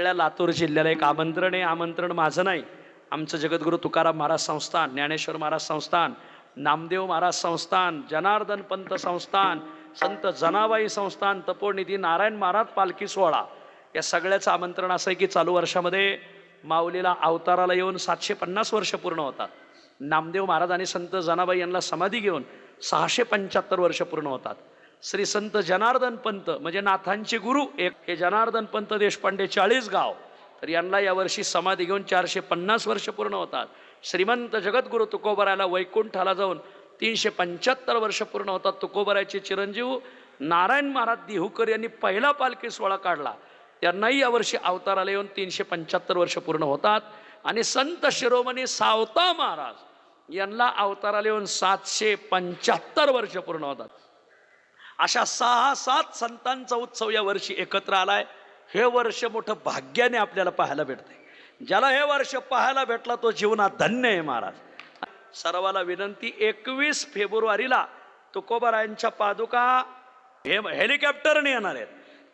सगळ्या लातूर जिल्ह्याला एक आमंत्रण आहे. आमंत्रण माझं नाही, आमचं जगद्गुरू तुकाराम महाराज संस्थान, ज्ञानेश्वर महाराज संस्थान, नामदेव महाराज संस्थान, जनार्दन पंत संस्थान, संत जनाबाई संस्थान, तपोनिधी नारायण महाराज पालखी सोहळा, या सगळ्याचं आमंत्रण असं आहे की चालू वर्षामध्ये माऊलीला अवताराला येऊन 750 वर्ष पूर्ण होतात. नामदेव महाराज आणि संत जनाबाई यांना समाधी घेऊन 675 वर्ष पूर्ण होतात. श्री संत जनार्दन पंत म्हणजे नाथांचे गुरु एक हे जनार्दन पंत देशपांडे 40 गाव, तर यांना यावर्षी समाधी घेऊन 450 वर्ष पूर्ण होतात. श्रीमंत जगद्गुरु तुकोबरायला वैकुंठाला जाऊन 375 वर्ष पूर्ण होतात. तुकोबरायचे चिरंजीव नारायण महाराज देहूकर यांनी पहिला पालखी सोहळा काढला, त्यांनाही यावर्षी अवताराला येऊन 375 वर्ष पूर्ण होतात. आणि संत शिरोमणी सावता महाराज यांना अवताराला येऊन 775 वर्ष पूर्ण होतात. अशा 6-7 संतांचा उत्सव या वर्षी एकत्र आलाय. हे वर्ष मोठं भाग्याने आपल्याला पाहायला भेटतंय. ज्याला हे वर्ष पाहायला भेटला तो जीवनात धन्य आहे महाराज. सर्वाला विनंती, 21 फेब्रुवारीला तुकोबारायांच्या पादुका हेलिकॉप्टरने येणार आहेत.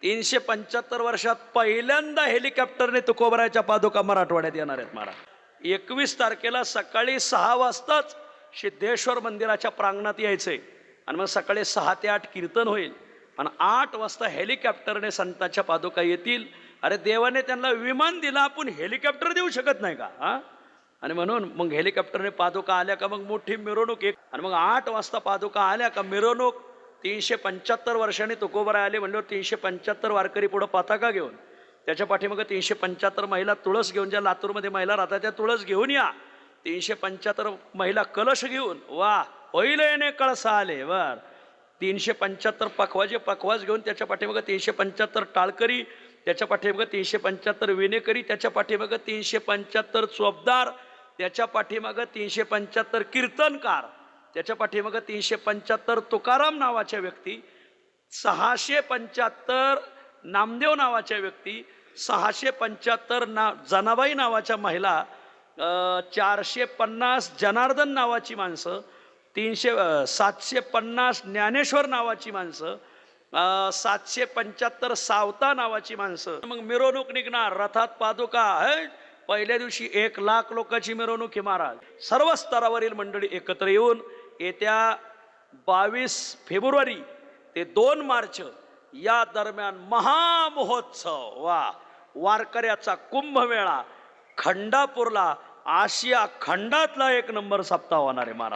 375 वर्षात पहिल्यांदा हेलिकॉप्टरने तुकोबाराच्या पादुका मराठवाड्यात येणार आहेत महाराज. 21 तारखेला सकाळी 6 वाजताच सिद्धेश्वर मंदिराच्या प्रांगणात यायचंय आणि मग सकाळी 6 ते 8 कीर्तन होईल आणि 8 वाजता हेलिकॉप्टरने संतांच्या पादुका येतील. अरे देवाने त्यांना विमान दिला, आपण हेलिकॉप्टर देऊ शकत नाही का? आणि म्हणून मग हेलिकॉप्टरने पादुका आल्या का मग मोठी मिरवणूक एक, आणि मग 8 वाजता पादुका आल्या का मिरवणूक. 375 वर्षांनी तुकोबाराय आले म्हणल्यावर 375 वारकरी पुढं पताका घेऊन, त्याच्या पाठीमागं 375 महिला तुळस घेऊन, ज्या लातूरमध्ये महिला राहतात त्या तुळस घेऊन या. 375 महिला कलश घेऊन, वा पहिले कळसा आले वर. 375 पखवाज घेऊन, त्याच्या पाठीमागं 375 टाळकरी, त्याच्या पाठीमागं 375 विनेकरी, त्याच्या पाठीमागं 375 चोपदार, त्याच्या पाठीमागं 375 कीर्तनकार, त्याच्या पाठीमागं 375 तुकाराम नावाच्या व्यक्ती, 675 नामदेव नावाच्या व्यक्ती, 675 जनाबाई नावाच्या महिला, 450 जनार्दन नावाची माणसं, 750 ज्ञानेश्वर नावाची माणसं, 775 सावता नावाची माणसं. मग मिरवणूक निघणार, रथात पादुका. पहिल्या दिवशी 1 लाख लोकांची मिरवणूक ही महाराज. सर्व स्तरावरील मंडळी एकत्र येऊन येत्या 22 फेब्रुवारी ते 2 मार्च या दरम्यान महामहोत्सव, वारकऱ्याचा कुंभमेळा खंडापूरला, आशिया खंडातला 1 नंबर सप्ताह होणार आहे महाराज.